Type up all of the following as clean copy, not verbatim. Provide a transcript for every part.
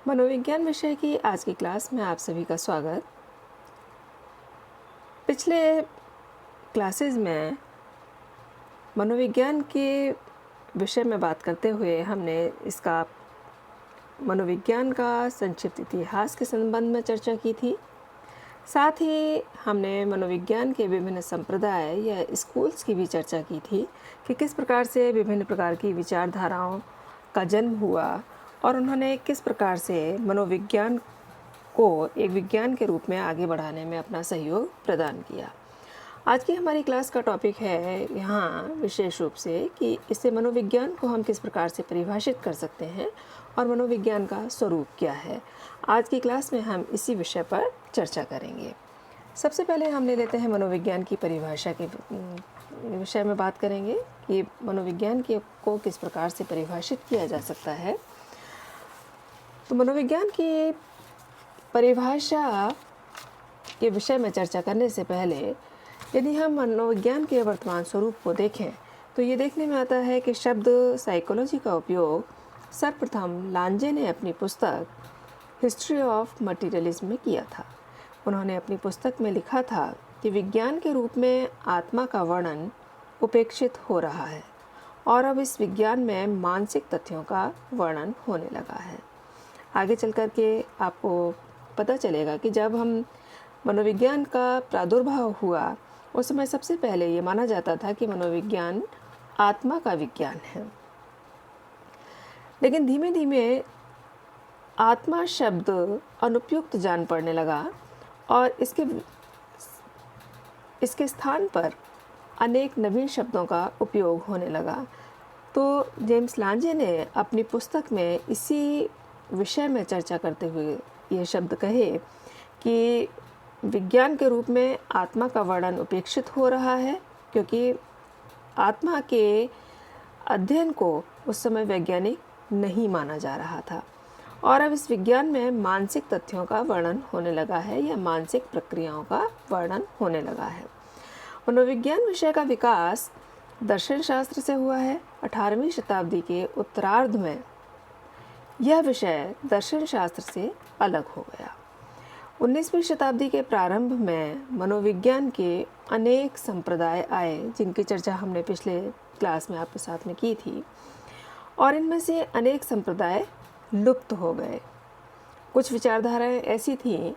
मनोविज्ञान विषय की आज की क्लास में आप सभी का स्वागत। पिछले क्लासेस में मनोविज्ञान के विषय में बात करते हुए हमने इसका मनोविज्ञान का संक्षिप्त इतिहास के संबंध में चर्चा की थी। साथ ही हमने मनोविज्ञान के विभिन्न संप्रदाय या स्कूल्स की भी चर्चा की थी कि किस प्रकार से विभिन्न प्रकार की विचारधाराओं का जन्म हुआ और उन्होंने किस प्रकार से मनोविज्ञान को एक विज्ञान के रूप में आगे बढ़ाने में अपना सहयोग प्रदान किया। आज की हमारी क्लास का टॉपिक है यहाँ विशेष रूप से कि इससे मनोविज्ञान को हम किस प्रकार से परिभाषित कर सकते हैं और मनोविज्ञान का स्वरूप क्या है। आज की क्लास में हम इसी विषय पर चर्चा करेंगे। सबसे पहले हम ले लेते हैं मनोविज्ञान की परिभाषा के विषय में बात करेंगे कि मनोविज्ञान को किस प्रकार से परिभाषित किया जा सकता है। तो मनोविज्ञान की परिभाषा के विषय में चर्चा करने से पहले यदि हम मनोविज्ञान के वर्तमान स्वरूप को देखें तो ये देखने में आता है कि शब्द साइकोलॉजी का उपयोग सर्वप्रथम लांजे ने अपनी पुस्तक हिस्ट्री ऑफ मटीरियलिज्म में किया था। उन्होंने अपनी पुस्तक में लिखा था कि विज्ञान के रूप में आत्मा का वर्णन उपेक्षित हो रहा है और अब इस विज्ञान में मानसिक तथ्यों का वर्णन होने लगा है। आगे चल कर के आपको पता चलेगा कि जब हम मनोविज्ञान का प्रादुर्भाव हुआ उस समय सबसे पहले ये माना जाता था कि मनोविज्ञान आत्मा का विज्ञान है, लेकिन धीमे धीमे आत्मा शब्द अनुपयुक्त जान पड़ने लगा और इसके स्थान पर अनेक नवीन शब्दों का उपयोग होने लगा। तो जेम्स लांजे ने अपनी पुस्तक में इसी विषय में चर्चा करते हुए ये शब्द कहे कि विज्ञान के रूप में आत्मा का वर्णन उपेक्षित हो रहा है क्योंकि आत्मा के अध्ययन को उस समय वैज्ञानिक नहीं माना जा रहा था और अब इस विज्ञान में मानसिक तथ्यों का वर्णन होने लगा है या मानसिक प्रक्रियाओं का वर्णन होने लगा है। मनोविज्ञान विषय का विकास दर्शन शास्त्र से हुआ है। 18वीं शताब्दी के उत्तरार्ध में यह विषय दर्शन शास्त्र से अलग हो गया। 19वीं शताब्दी के प्रारंभ में मनोविज्ञान के अनेक संप्रदाय आए जिनकी चर्चा हमने पिछले क्लास में आपके साथ में की थी और इनमें से अनेक संप्रदाय लुप्त हो गए। कुछ विचारधाराएं ऐसी थीं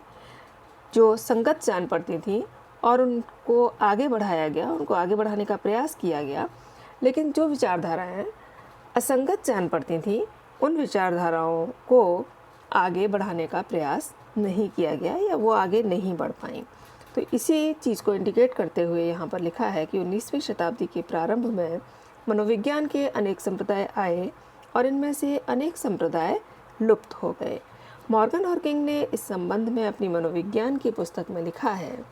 जो संगत जान पड़ती थीं और उनको आगे बढ़ाया गया, उनको आगे बढ़ाने का प्रयास किया गया, लेकिन जो विचारधाराएं असंगत जान पड़ती थीं उन विचारधाराओं को आगे बढ़ाने का प्रयास नहीं किया गया या वो आगे नहीं बढ़ पाई। तो इसी चीज़ को इंडिकेट करते हुए यहाँ पर लिखा है कि 19वीं शताब्दी के प्रारंभ में मनोविज्ञान के अनेक संप्रदाय आए और इनमें से अनेक संप्रदाय लुप्त हो गए। मॉर्गन और किंग ने इस संबंध में अपनी मनोविज्ञान की पुस्तक में लिखा है,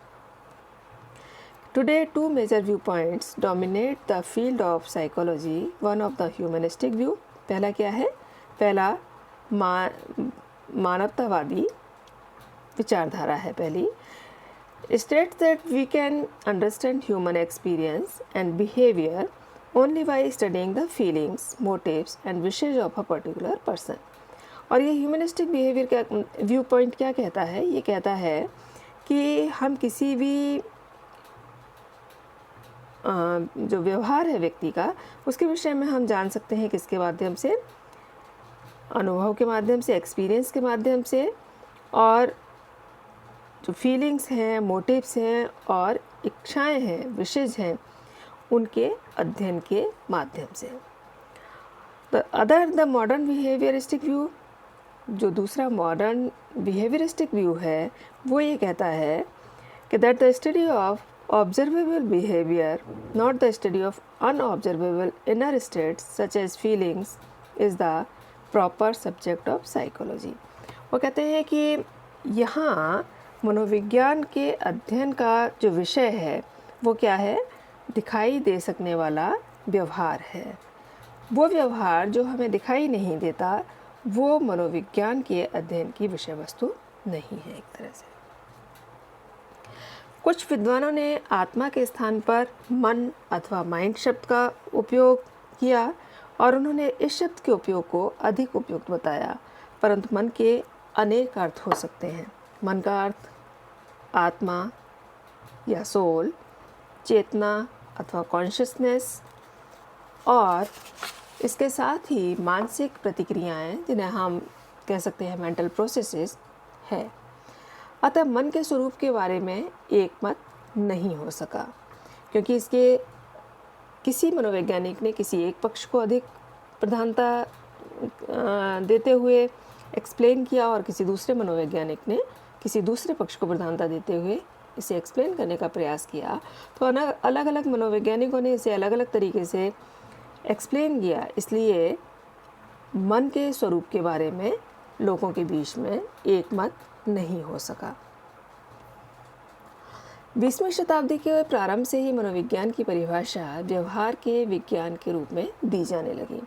today two major viewpoints dominate the field of psychology, one of the humanistic view. पहला क्या है? पहला मानवतावादी विचारधारा है। पहली states that we can understand human experience and behavior only by studying the feelings, motives and wishes of a particular person। और ये ह्यूमनिस्टिक बिहेवियर का व्यू पॉइंट क्या कहता है? ये कहता है कि हम किसी भी जो व्यवहार है व्यक्ति का उसके विषय में हम जान सकते हैं किसके माध्यम से? अनुभव के माध्यम से, एक्सपीरियंस के माध्यम से, और जो फीलिंग्स हैं, मोटिव्स हैं और इच्छाएं हैं, विशेज हैं, उनके अध्ययन के माध्यम से। द मॉडर्न बिहेवियरिस्टिक व्यू, जो दूसरा मॉडर्न बिहेवियरिस्टिक व्यू है वो ये कहता है कि that the study of observable behaviour, not the study of unobservable inner states such as feelings, is the proper subject of psychology. वो कहते हैं कि यहाँ मनोविज्ञान के अध्ययन का जो विषय है वो क्या है? दिखाई दे सकने वाला व्यवहार है। वो व्यवहार जो हमें दिखाई नहीं देता वो मनोविज्ञान के अध्ययन की विषय वस्तु नहीं है। एक तरह से कुछ विद्वानों ने आत्मा के स्थान पर मन अथवा माइंड शब्द का उपयोग किया और उन्होंने इस शब्द के उपयोग को अधिक उपयुक्त बताया। परंतु मन के अनेक अर्थ हो सकते हैं। मन का अर्थ आत्मा या सोल, चेतना अथवा कॉन्शियसनेस, और इसके साथ ही मानसिक प्रतिक्रियाएं जिन्हें हम कह सकते हैं मेंटल प्रोसेसेस है। अतः मन के स्वरूप के बारे में एक मत नहीं हो सका, क्योंकि इसके किसी मनोवैज्ञानिक ने किसी एक पक्ष को अधिक प्रधानता देते हुए एक्सप्लेन किया और किसी दूसरे मनोवैज्ञानिक ने किसी दूसरे पक्ष को प्रधानता देते हुए इसे एक्सप्लेन करने का प्रयास किया। तो अलग अलग मनोवैज्ञानिकों ने इसे अलग अलग तरीके से एक्सप्लेन किया, इसलिए मन के स्वरूप के बारे में लोगों के बीच में एक मत नहीं हो सका। 20वीं शताब्दी के प्रारंभ से ही मनोविज्ञान की परिभाषा व्यवहार के विज्ञान के रूप में दी जाने लगी।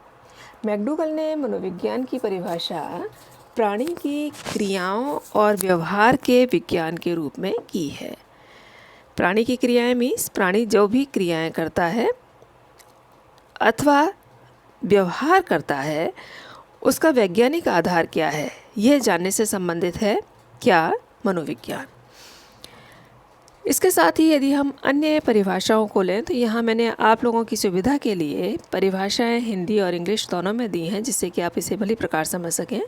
मैकडूगल ने मनोविज्ञान की परिभाषा प्राणी की क्रियाओं और व्यवहार के विज्ञान के रूप में की है। प्राणी की क्रियाएं मीन्स प्राणी जो भी क्रियाएं करता है अथवा व्यवहार करता है, उसका वैज्ञानिक आधार क्या है, यह जानने से संबंधित है क्या मनोविज्ञान। इसके साथ ही यदि हम अन्य परिभाषाओं को लें तो यहाँ मैंने आप लोगों की सुविधा के लिए परिभाषाएं हिंदी और इंग्लिश दोनों में दी हैं, जिससे कि आप इसे भली प्रकार समझ सकें।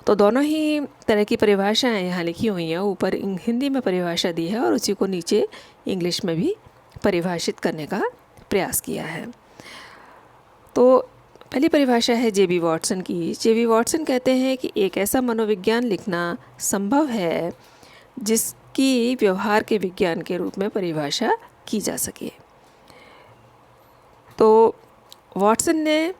तो दोनों ही तरह की परिभाषाएं यहाँ लिखी हुई हैं। ऊपर हिंदी में परिभाषा दी है और उसी को नीचे इंग्लिश में भी परिभाषित करने का प्रयास किया है। तो पहली परिभाषा है जे.बी. वॉटसन की। जे.बी. वॉटसन कहते हैं कि एक ऐसा मनोविज्ञान लिखना संभव है जिसकी व्यवहार के विज्ञान के रूप में परिभाषा की जा सके। तो वॉटसन ने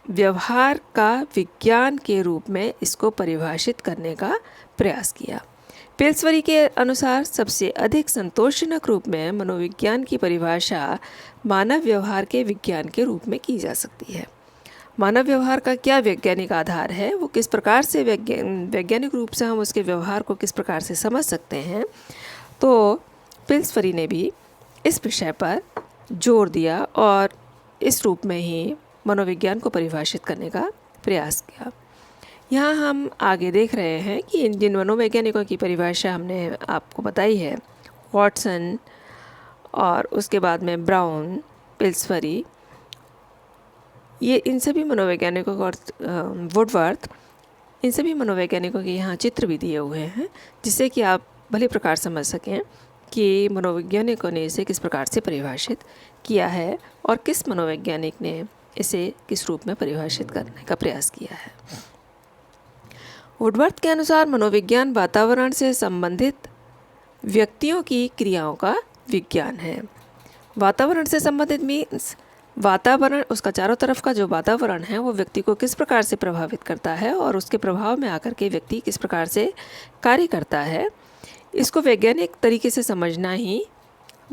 व्यवहार का विज्ञान के रूप में इसको परिभाषित करने का प्रयास किया। पिल्सबरी के अनुसार सबसे अधिक संतोषजनक रूप में मनोविज्ञान की परिभाषा मानव व्यवहार के विज्ञान के रूप में की जा सकती है। मानव व्यवहार का क्या वैज्ञानिक आधार है, वो किस प्रकार से वैज्ञानिक रूप से हम उसके व्यवहार को किस प्रकार से समझ सकते हैं, तो पिल्सबरी ने भी इस विषय पर जोर दिया और इस रूप में ही मनोविज्ञान को परिभाषित करने का प्रयास किया। यहाँ हम आगे देख रहे हैं कि इन जिन मनोवैज्ञानिकों की परिभाषा हमने आपको बताई है, वॉटसन और उसके बाद में ब्राउन, पिल्सबरी, ये इन सभी मनोवैज्ञानिकों को, वुडवर्थ, इन सभी मनोवैज्ञानिकों के यहाँ चित्र भी दिए हुए हैं, जिससे कि आप भली प्रकार समझ सकें कि मनोवैज्ञानिकों ने इसे किस प्रकार से परिभाषित किया है और किस मनोवैज्ञानिक ने इसे किस रूप में परिभाषित करने का प्रयास किया है। वुडवर्थ के अनुसार मनोविज्ञान वातावरण से संबंधित व्यक्तियों की क्रियाओं का विज्ञान है। वातावरण से संबंधित मीन्स वातावरण, उसका चारों तरफ का जो वातावरण है वो व्यक्ति को किस प्रकार से प्रभावित करता है और उसके प्रभाव में आकर के व्यक्ति किस प्रकार से कार्य करता है, इसको वैज्ञानिक तरीके से समझना ही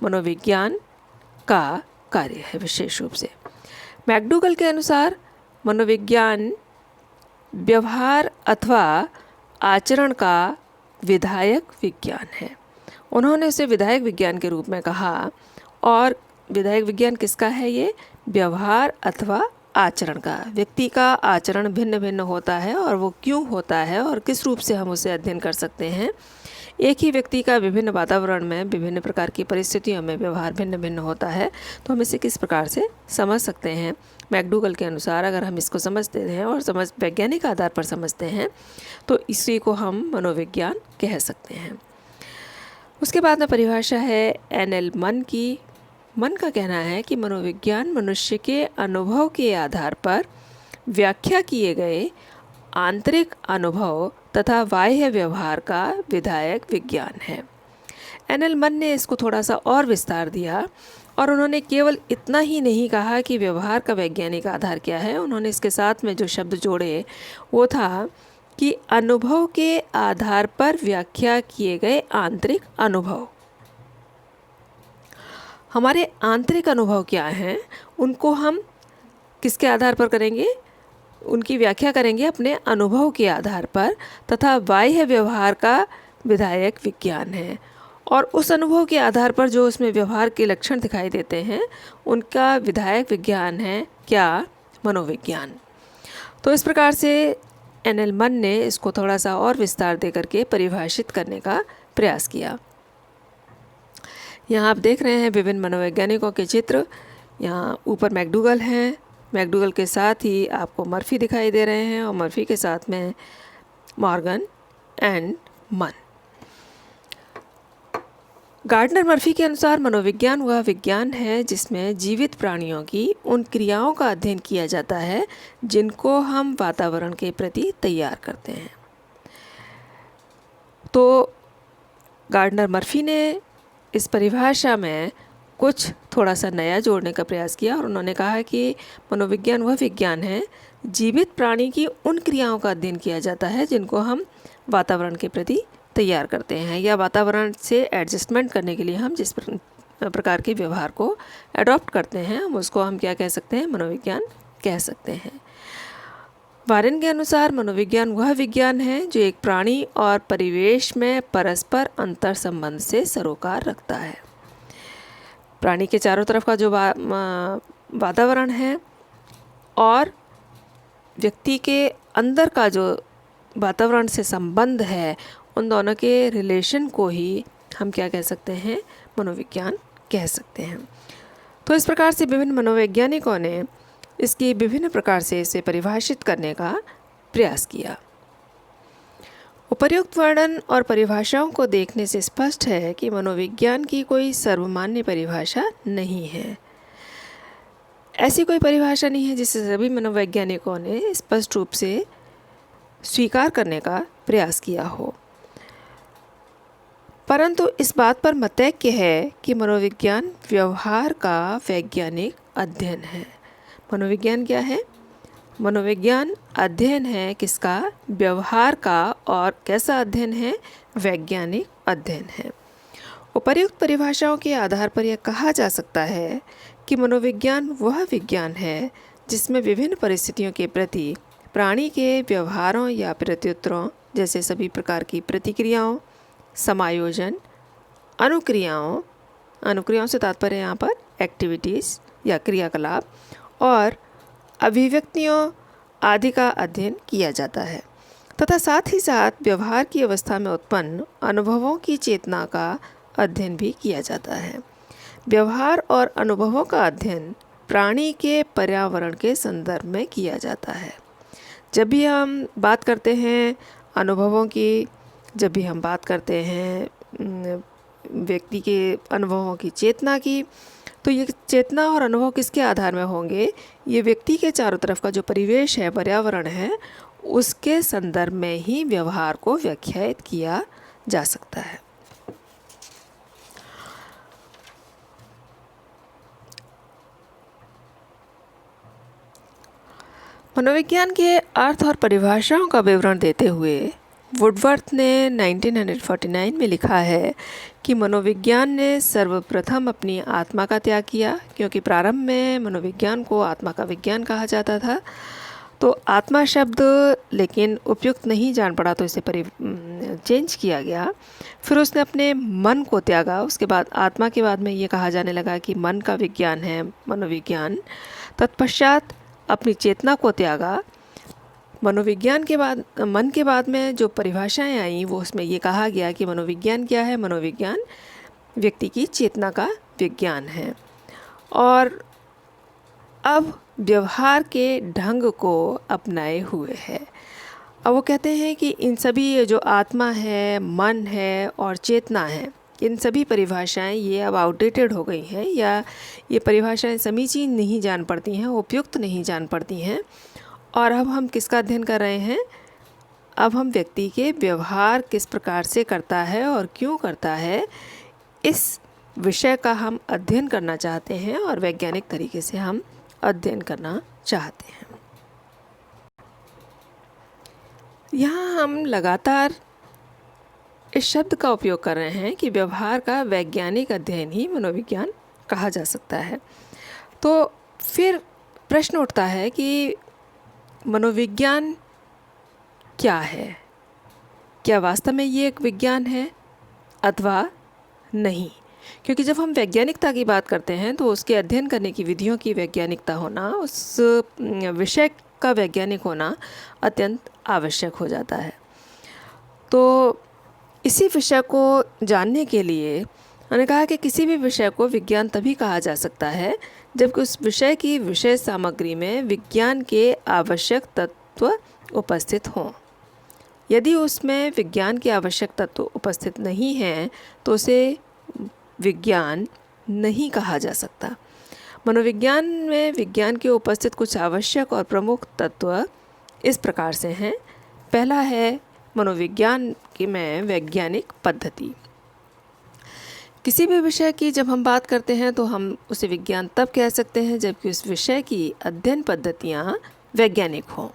मनोविज्ञान का कार्य है विशेष रूप से। मैकडूगल के अनुसार मनोविज्ञान व्यवहार अथवा आचरण का विधायक विज्ञान है। उन्होंने उसे विधायक विज्ञान के रूप में कहा। और विधायक विज्ञान किसका है? ये व्यवहार अथवा आचरण का। व्यक्ति का आचरण भिन्न भिन्न होता है और वो क्यों होता है और किस रूप से हम उसे अध्ययन कर सकते हैं। एक ही व्यक्ति का विभिन्न वातावरण में विभिन्न प्रकार की परिस्थितियों में व्यवहार भिन्न भिन्न होता है, तो हम इसे किस प्रकार से समझ सकते हैं। मैकडूगल के अनुसार अगर हम इसको समझते हैं और वैज्ञानिक आधार पर समझते हैं तो इसी को हम मनोविज्ञान कह सकते हैं। उसके बाद में परिभाषा है एन.एल. मन की। मन का कहना है कि मनोविज्ञान मनुष्य के अनुभव के आधार पर व्याख्या किए गए आंतरिक अनुभव तथा बाह्य व्यवहार का विधायक विज्ञान है। एन.एल. मन ने इसको थोड़ा सा और विस्तार दिया और उन्होंने केवल इतना ही नहीं कहा कि व्यवहार का वैज्ञानिक आधार क्या है। उन्होंने इसके साथ में जो शब्द जोड़े वो था कि अनुभव के आधार पर व्याख्या किए गए आंतरिक अनुभव। हमारे आंतरिक अनुभव क्या हैं, उनको हम किसके आधार पर करेंगे? उनकी व्याख्या करेंगे अपने अनुभव के आधार पर, तथा बाह्य व्यवहार का विधायक विज्ञान है। और उस अनुभव के आधार पर जो उसमें व्यवहार के लक्षण दिखाई देते हैं उनका विधायक विज्ञान है क्या? मनोविज्ञान। तो इस प्रकार से एन.एल. मन ने इसको थोड़ा सा और विस्तार दे करके परिभाषित करने का प्रयास किया। यहाँ आप देख रहे हैं विभिन्न मनोवैज्ञानिकों के चित्र। यहाँ ऊपर मैकडूगल हैं, मैकडूगल के साथ ही आपको मर्फी दिखाई दे रहे हैं और मर्फी के साथ में मॉर्गन एंड मन। गार्डनर मर्फी के अनुसार मनोविज्ञान वह विज्ञान है जिसमें जीवित प्राणियों की उन क्रियाओं का अध्ययन किया जाता है जिनको हम वातावरण के प्रति तैयार करते हैं। तो गार्डनर मर्फी ने इस परिभाषा में कुछ थोड़ा सा नया जोड़ने का प्रयास किया और उन्होंने कहा कि मनोविज्ञान वह विज्ञान है जीवित प्राणी की उन क्रियाओं का अध्ययन किया जाता है जिनको हम वातावरण के प्रति तैयार करते हैं या वातावरण से एडजस्टमेंट करने के लिए हम जिस प्रकार के व्यवहार को अडॉप्ट करते हैं हम उसको हम क्या कह सकते हैं, मनोविज्ञान कह सकते हैं। वारेन के अनुसार मनोविज्ञान वह विज्ञान है जो एक प्राणी और परिवेश में परस्पर अंतर संबंध से सरोकार रखता है। प्राणी के चारों तरफ का जो वातावरण है और व्यक्ति के अंदर का जो वातावरण से संबंध है, उन दोनों के रिलेशन को ही हम क्या कह सकते हैं, मनोविज्ञान कह सकते हैं। तो इस प्रकार से विभिन्न मनोवैज्ञानिकों ने इसकी विभिन्न प्रकार से इसे परिभाषित करने का प्रयास किया। उपर्युक्त वर्णन और परिभाषाओं को देखने से स्पष्ट है कि मनोविज्ञान की कोई सर्वमान्य परिभाषा नहीं है। ऐसी कोई परिभाषा नहीं है जिसे सभी मनोवैज्ञानिकों ने स्पष्ट रूप से स्वीकार करने का प्रयास किया हो, परंतु इस बात पर मतैक्य है कि मनोविज्ञान व्यवहार का वैज्ञानिक अध्ययन है। मनोविज्ञान क्या है? मनोविज्ञान अध्ययन है किसका? व्यवहार का। और कैसा अध्ययन है? वैज्ञानिक अध्ययन है। उपर्युक्त परिभाषाओं के आधार पर यह कहा जा सकता है कि मनोविज्ञान वह विज्ञान है जिसमें विभिन्न परिस्थितियों के प्रति प्राणी के व्यवहारों या प्रत्युत्तरों जैसे सभी प्रकार की प्रतिक्रियाओं, समायोजन, अनुक्रियाओं से तात्पर्य यहाँ पर एक्टिविटीज़ या क्रियाकलाप और अभिव्यक्तियों आदि का अध्ययन किया जाता है तथा साथ ही साथ व्यवहार की अवस्था में उत्पन्न अनुभवों की चेतना का अध्ययन भी किया जाता है। व्यवहार और अनुभवों का अध्ययन प्राणी के पर्यावरण के संदर्भ में किया जाता है। जब भी हम बात करते हैं अनुभवों की, जब भी हम बात करते हैं व्यक्ति के अनुभवों की चेतना की, तो ये चेतना और अनुभव किसके आधार में होंगे? ये व्यक्ति के चारों तरफ का जो परिवेश है, पर्यावरण है, उसके संदर्भ में ही व्यवहार को व्याख्यायित किया जा सकता है। मनोविज्ञान के अर्थ और परिभाषाओं का विवरण देते हुए वुडवर्थ ने 1949 में लिखा है कि मनोविज्ञान ने सर्वप्रथम अपनी आत्मा का त्याग किया, क्योंकि प्रारंभ में मनोविज्ञान को आत्मा का विज्ञान कहा जाता था। तो आत्मा शब्द लेकिन उपयुक्त नहीं जान पड़ा, तो इसे चेंज किया गया। फिर उसने अपने मन को त्यागा। उसके बाद आत्मा के बाद में ये कहा जाने लगा कि मन का विज्ञान है मनोविज्ञान। तत्पश्चात अपनी चेतना को त्यागा। मनोविज्ञान के बाद, मन के बाद में जो परिभाषाएं आई वो उसमें ये कहा गया कि मनोविज्ञान क्या है? मनोविज्ञान व्यक्ति की चेतना का विज्ञान है। और अब व्यवहार के ढंग को अपनाए हुए है। अब वो कहते हैं कि इन सभी जो आत्मा है, मन है और चेतना है, इन सभी परिभाषाएं ये अब आउटडेटेड हो गई हैं या ये परिभाषाएं समीचीन नहीं जान पड़ती हैं, उपयुक्त नहीं जान पड़ती हैं। और अब हम किसका अध्ययन कर रहे हैं? अब हम व्यक्ति के व्यवहार किस प्रकार से करता है और क्यों करता है, इस विषय का हम अध्ययन करना चाहते हैं और वैज्ञानिक तरीके से हम अध्ययन करना चाहते हैं। यहाँ हम लगातार इस शब्द का उपयोग कर रहे हैं कि व्यवहार का वैज्ञानिक अध्ययन ही मनोविज्ञान कहा जा सकता है। तो फिर प्रश्न उठता है कि मनोविज्ञान क्या है? क्या वास्तव में ये एक विज्ञान है अथवा नहीं? क्योंकि जब हम वैज्ञानिकता की बात करते हैं तो उसके अध्ययन करने की विधियों की वैज्ञानिकता होना, उस विषय का वैज्ञानिक होना अत्यंत आवश्यक हो जाता है। तो इसी विषय को जानने के लिए मैंने कहा कि किसी भी विषय को विज्ञान तभी कहा जा सकता है जबकि उस विषय की विषय सामग्री में विज्ञान के आवश्यक तत्व उपस्थित हों। यदि उसमें विज्ञान के आवश्यक तत्व उपस्थित नहीं हैं तो उसे विज्ञान नहीं कहा जा सकता। मनोविज्ञान में विज्ञान के उपस्थित कुछ आवश्यक और प्रमुख तत्व इस प्रकार से हैं। पहला है मनोविज्ञान में वैज्ञानिक पद्धति। किसी भी विषय की जब हम बात करते हैं तो हम उसे विज्ञान तब कह सकते हैं जबकि उस विषय की अध्ययन पद्धतियाँ वैज्ञानिक हों।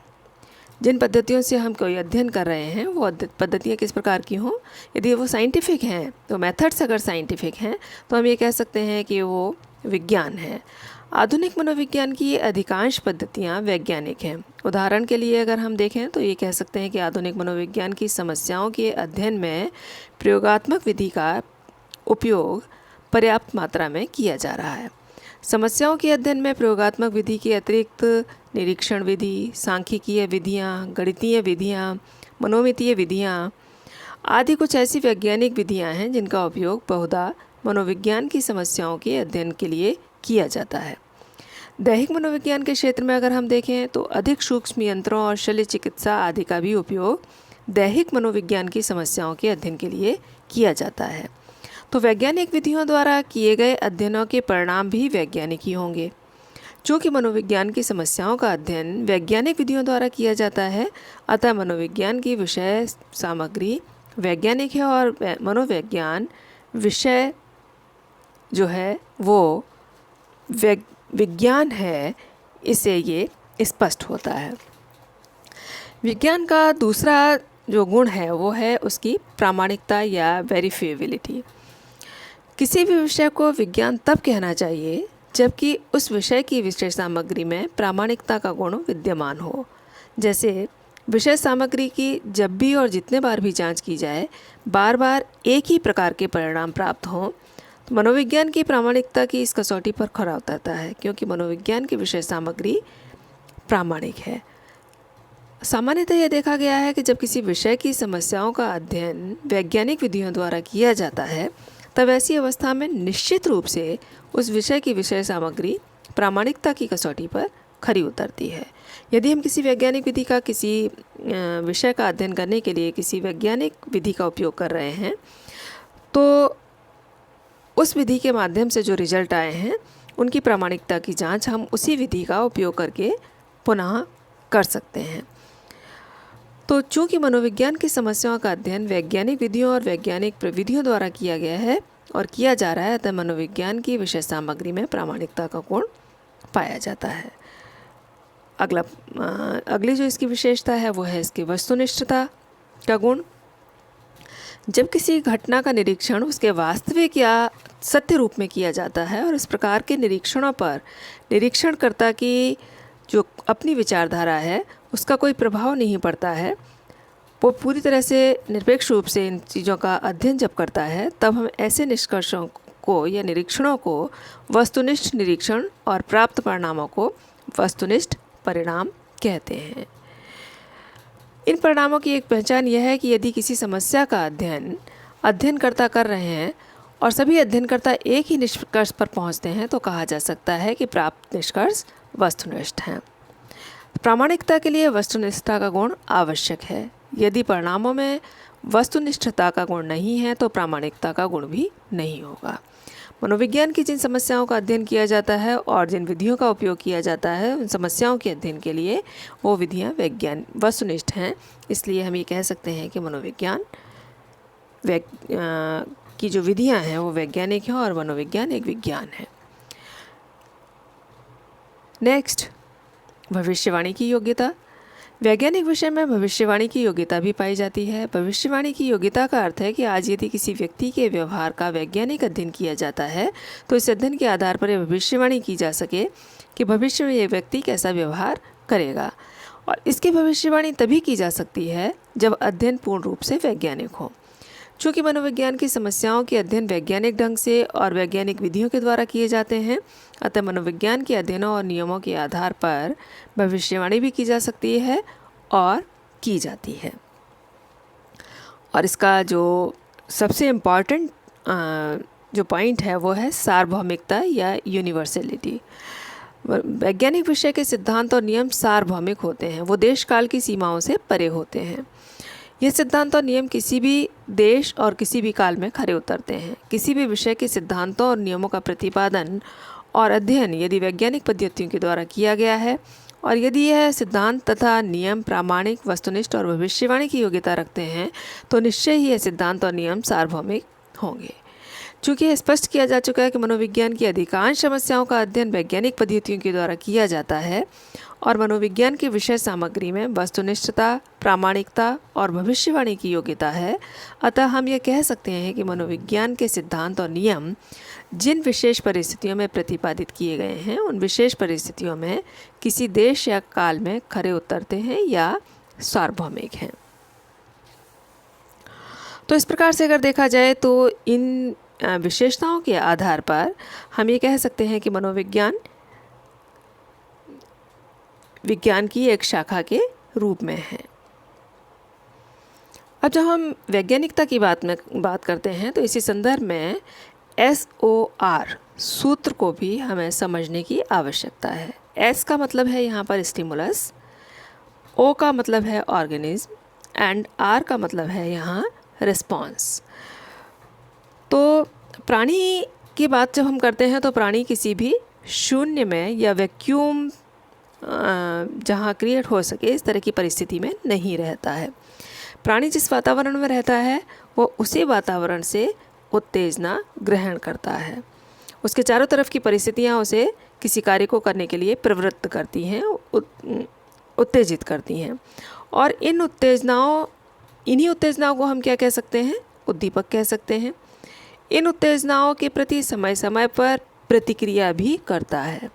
जिन पद्धतियों से हम कोई अध्ययन कर रहे हैं वो पद्धतियाँ किस प्रकार की हों, यदि वो साइंटिफिक हैं तो मेथड्स अगर साइंटिफिक हैं तो हम ये कह सकते हैं कि वो विज्ञान है। आधुनिक मनोविज्ञान की अधिकांश पद्धतियाँ वैज्ञानिक हैं। उदाहरण के लिए अगर हम देखें तो ये कह सकते हैं कि आधुनिक मनोविज्ञान की समस्याओं के अध्ययन में प्रयोगात्मक विधि का उपयोग पर्याप्त मात्रा में किया जा रहा है। समस्याओं के अध्ययन में प्रयोगात्मक विधि के अतिरिक्त निरीक्षण विधि, सांख्यिकीय विधियाँ, गणितीय विधियाँ, मनोमितीय विधियाँ आदि कुछ ऐसी वैज्ञानिक विधियाँ हैं जिनका उपयोग बहुधा मनोविज्ञान की समस्याओं के अध्ययन के लिए किया जाता है। दैहिक मनोविज्ञान के क्षेत्र में अगर हम देखें तो अधिक सूक्ष्म यंत्रों और शल्य चिकित्सा आदि का भी उपयोग दैहिक मनोविज्ञान की समस्याओं के अध्ययन के लिए किया जाता है। तो वैज्ञानिक विधियों द्वारा किए गए अध्ययनों के परिणाम भी वैज्ञानिक ही होंगे। चूँकि मनोविज्ञान की समस्याओं का अध्ययन वैज्ञानिक विधियों द्वारा किया जाता है, अतः मनोविज्ञान की विषय सामग्री वैज्ञानिक है और मनोविज्ञान विषय जो है वो विज्ञान है, इससे ये स्पष्ट होता है। विज्ञान का दूसरा जो गुण है वो है उसकी प्रामाणिकता या वेरीफिएबिलिटी। किसी भी विषय को विज्ञान तब कहना चाहिए जबकि उस विषय की विषय सामग्री में प्रामाणिकता का गुण विद्यमान हो। जैसे विषय सामग्री की जब भी और जितने बार भी जांच की जाए बार बार एक ही प्रकार के परिणाम प्राप्त हों तो मनोविज्ञान की प्रामाणिकता की इस कसौटी पर खरा उतरता है, क्योंकि मनोविज्ञान की विषय सामग्री प्रामाणिक है। सामान्यतः यह देखा गया है कि जब किसी विषय की समस्याओं का अध्ययन वैज्ञानिक विधियों द्वारा किया जाता है तब ऐसी अवस्था में निश्चित रूप से उस विषय की विषय सामग्री प्रामाणिकता की कसौटी पर खरी उतरती है। यदि हम किसी वैज्ञानिक विधि का किसी विषय का अध्ययन करने के लिए किसी वैज्ञानिक विधि का उपयोग कर रहे हैं तो उस विधि के माध्यम से जो रिजल्ट आए हैं उनकी प्रामाणिकता की जांच हम उसी विधि का उपयोग करके पुनः कर सकते हैं। तो चूँकि मनोविज्ञान की समस्याओं का अध्ययन वैज्ञानिक विधियों और वैज्ञानिक प्रविधियों द्वारा किया गया है और किया जा रहा है, अतः मनोविज्ञान की विषय सामग्री में प्रामाणिकता का गुण पाया जाता है। अगली जो इसकी विशेषता है वो है इसकी वस्तुनिष्ठता का गुण। जब किसी घटना का निरीक्षण उसके वास्तविक या सत्य रूप में किया जाता है और इस प्रकार के निरीक्षणों पर निरीक्षणकर्ता की जो अपनी विचारधारा है उसका कोई प्रभाव नहीं पड़ता है, वो पूरी तरह से निरपेक्ष रूप से इन चीज़ों का अध्ययन जब करता है तब हम ऐसे निष्कर्षों को या निरीक्षणों को वस्तुनिष्ठ निरीक्षण और प्राप्त परिणामों को वस्तुनिष्ठ परिणाम कहते हैं। इन परिणामों की एक पहचान यह है कि यदि किसी समस्या का अध्ययनकर्ता कर रहे हैं और सभी अध्ययनकर्ता एक ही निष्कर्ष पर पहुंचते हैं तो कहा जा सकता है कि प्राप्त निष्कर्ष वस्तुनिष्ठ हैं। प्रामाणिकता के लिए वस्तुनिष्ठता का गुण आवश्यक है। यदि परिणामों में वस्तुनिष्ठता का गुण नहीं है तो प्रामाणिकता का गुण भी नहीं होगा। मनोविज्ञान की जिन समस्याओं का अध्ययन किया जाता है और जिन विधियों का उपयोग किया जाता है उन समस्याओं के अध्ययन के लिए वो विधियाँ वस्तुनिष्ठ हैं। इसलिए हम ये कह सकते हैं कि मनोविज्ञान की जो विधियाँ हैं वो वैज्ञानिक हैं और मनोविज्ञान एक विज्ञान है। नेक्स्ट, भविष्यवाणी की योग्यता। वैज्ञानिक विषय में भविष्यवाणी की योग्यता भी पाई जाती है। भविष्यवाणी की योग्यता का अर्थ है कि आज यदि किसी व्यक्ति के व्यवहार का वैज्ञानिक अध्ययन किया जाता है तो इस अध्ययन के आधार पर यह भविष्यवाणी की जा सके कि भविष्य में यह व्यक्ति कैसा व्यवहार करेगा। और इसकी भविष्यवाणी तभी की जा सकती है जब अध्ययन पूर्ण रूप से वैज्ञानिक हो। चूँकि मनोविज्ञान की समस्याओं के अध्ययन वैज्ञानिक ढंग से और वैज्ञानिक विधियों के द्वारा किए जाते हैं, अतः मनोविज्ञान के अध्ययनों और नियमों के आधार पर भविष्यवाणी भी की जा सकती है और की जाती है। और इसका जो सबसे इम्पॉर्टेंट जो पॉइंट है वो है सार्वभौमिकता या यूनिवर्सलिटी। वैज्ञानिक विषय के सिद्धांत और नियम सार्वभौमिक होते हैं, वो देश काल की सीमाओं से परे होते हैं। ये सिद्धांत और नियम किसी भी देश और किसी भी काल में खरे उतरते हैं। किसी भी विषय के सिद्धांतों और नियमों का प्रतिपादन और अध्ययन यदि वैज्ञानिक पद्धतियों के द्वारा किया गया है और यदि यह सिद्धांत तथा नियम प्रामाणिक, वस्तुनिष्ठ और भविष्यवाणी की योग्यता रखते हैं तो निश्चय ही यह सिद्धांत और नियम सार्वभौमिक होंगे। चूँकि यह स्पष्ट किया जा चुका है कि मनोविज्ञान की अधिकांश समस्याओं का अध्ययन वैज्ञानिक पद्धतियों के द्वारा किया जाता है और मनोविज्ञान की विषय सामग्री में वस्तुनिष्ठता, प्रामाणिकता और भविष्यवाणी की योग्यता है, अतः हम यह कह सकते हैं कि मनोविज्ञान के सिद्धांत और नियम जिन विशेष परिस्थितियों में प्रतिपादित किए गए हैं उन विशेष परिस्थितियों में किसी देश या काल में खरे उतरते हैं या सार्वभौमिक हैं। तो इस प्रकार से अगर देखा जाए तो इन विशेषताओं के आधार पर हम ये कह सकते हैं कि मनोविज्ञान विज्ञान की एक शाखा के रूप में है। अब जब हम वैज्ञानिकता की बात करते हैं तो इसी संदर्भ में SOR सूत्र को भी हमें समझने की आवश्यकता है। S का मतलब है यहाँ पर स्टिमुलस, O का मतलब है ऑर्गेनिज्म एंड R का मतलब है यहाँ रिस्पॉन्स। तो प्राणी की बात जब हम करते हैं तो प्राणी किसी भी शून्य में या वैक्यूम जहाँ क्रिएट हो सके इस तरह की परिस्थिति में नहीं रहता है। प्राणी जिस वातावरण में रहता है वो उसी वातावरण से उत्तेजना ग्रहण करता है। उसके चारों तरफ की परिस्थितियाँ उसे किसी कार्य को करने के लिए प्रवृत्त करती हैं, उत्तेजित करती हैं। और इन्हीं उत्तेजनाओं को हम क्या कह सकते हैं? उद्दीपक कह सकते हैं। इन उत्तेजनाओं के प्रति समय समय पर प्रतिक्रिया भी करता है।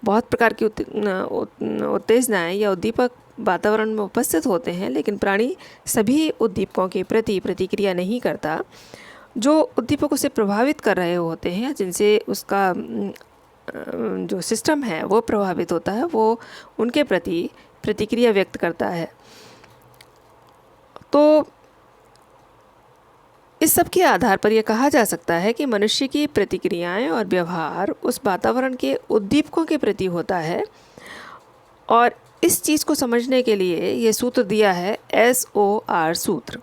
बहुत प्रकार की उत्तेजनाएं या उद्दीपक वातावरण में उपस्थित होते हैं, लेकिन प्राणी सभी उद्दीपकों के प्रति प्रतिक्रिया नहीं करता। जो उद्दीपक उसे प्रभावित कर रहे होते हैं, जिनसे उसका जो सिस्टम है वो प्रभावित होता है, वो उनके प्रति प्रतिक्रिया व्यक्त करता है। तो इस सब के आधार पर यह कहा जा सकता है कि मनुष्य की प्रतिक्रियाएं और व्यवहार उस वातावरण के उद्दीपकों के प्रति होता है। और इस चीज़ को समझने के लिए ये सूत्र दिया है SOR सूत्र।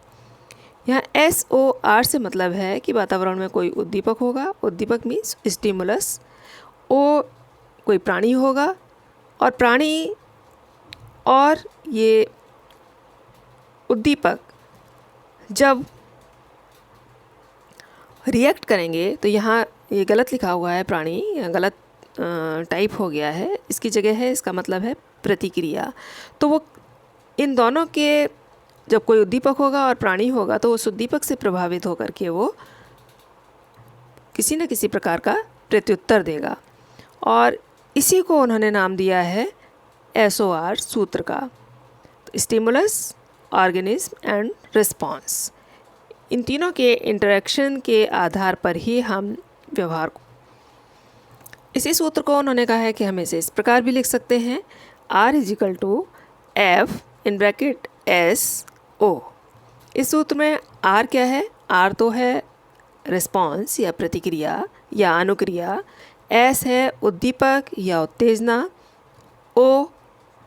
यहाँ SOR से मतलब है कि वातावरण में कोई उद्दीपक होगा, उद्दीपक मीन्स स्टिमुलस, O कोई प्राणी होगा और प्राणी और ये उद्दीपक जब रिएक्ट करेंगे तो यहाँ ये गलत लिखा हुआ है, प्राणी गलत टाइप हो गया है, इसकी जगह है, इसका मतलब है प्रतिक्रिया। तो वो इन दोनों के जब कोई उद्दीपक होगा और प्राणी होगा तो उस उद्दीपक से प्रभावित होकर के वो किसी न किसी प्रकार का प्रत्युत्तर देगा और इसी को उन्होंने नाम दिया है SOR सूत्र का। स्टिमुलस, ऑर्गेनिज्म एंड रिस्पॉन्स, इन तीनों के इंटरेक्शन के आधार पर ही हम व्यवहार को, इसी सूत्र को उन्होंने कहा है कि हम इसे इस प्रकार भी लिख सकते हैं R=F(S)O। इस सूत्र में R क्या है? R तो है रिस्पॉन्स या प्रतिक्रिया या अनुक्रिया, S है उद्दीपक या उत्तेजना, O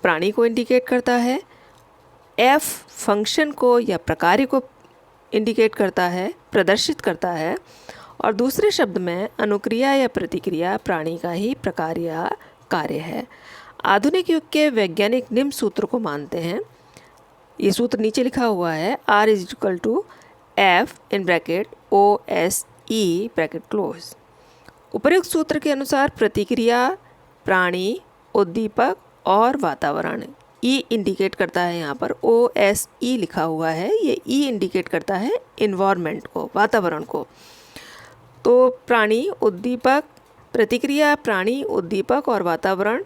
प्राणी को इंडिकेट करता है, F फंक्शन को या प्रकार्य को इंडिकेट करता है, प्रदर्शित करता है, और दूसरे शब्द में अनुक्रिया या प्रतिक्रिया प्राणी का ही प्रकार या कार्य है। आधुनिक युग के वैज्ञानिक निम्न सूत्र को मानते हैं। ये सूत्र नीचे लिखा हुआ है R=F(OSE)। उपर्युक्त सूत्र के अनुसार प्रतिक्रिया प्राणी, उद्दीपक और वातावरण, E इंडिकेट करता है, यहाँ पर OSE लिखा हुआ है, ये E इंडिकेट करता है इन्वायरमेंट को, वातावरण को। तो प्राणी, उद्दीपक, प्रतिक्रिया प्राणी, उद्दीपक और वातावरण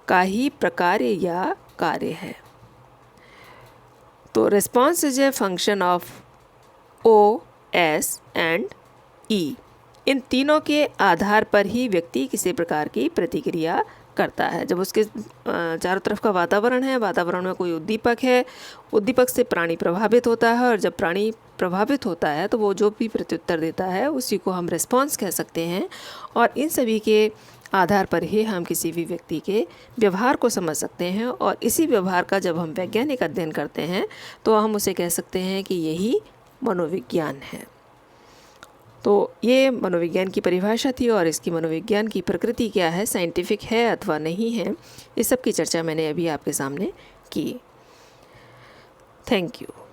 का ही प्रकार या कार्य है। तो response is a function of O, S and E। इन तीनों के आधार पर ही व्यक्ति किसी प्रकार की प्रतिक्रिया करता है। जब उसके चारों तरफ का वातावरण है, वातावरण में कोई उद्दीपक है, उद्दीपक से प्राणी प्रभावित होता है, और जब प्राणी प्रभावित होता है तो वो जो भी प्रत्युत्तर देता है उसी को हम रिस्पॉन्स कह सकते हैं। और इन सभी के आधार पर ही हम किसी भी व्यक्ति के व्यवहार को समझ सकते हैं, और इसी व्यवहार का जब हम वैज्ञानिक अध्ययन करते हैं तो हम उसे कह सकते हैं कि यही मनोविज्ञान है। तो ये मनोविज्ञान की परिभाषा थी, और इसकी मनोविज्ञान की प्रकृति क्या है, साइंटिफिक है अथवा नहीं है, इस सब की चर्चा मैंने अभी आपके सामने की। Thank you.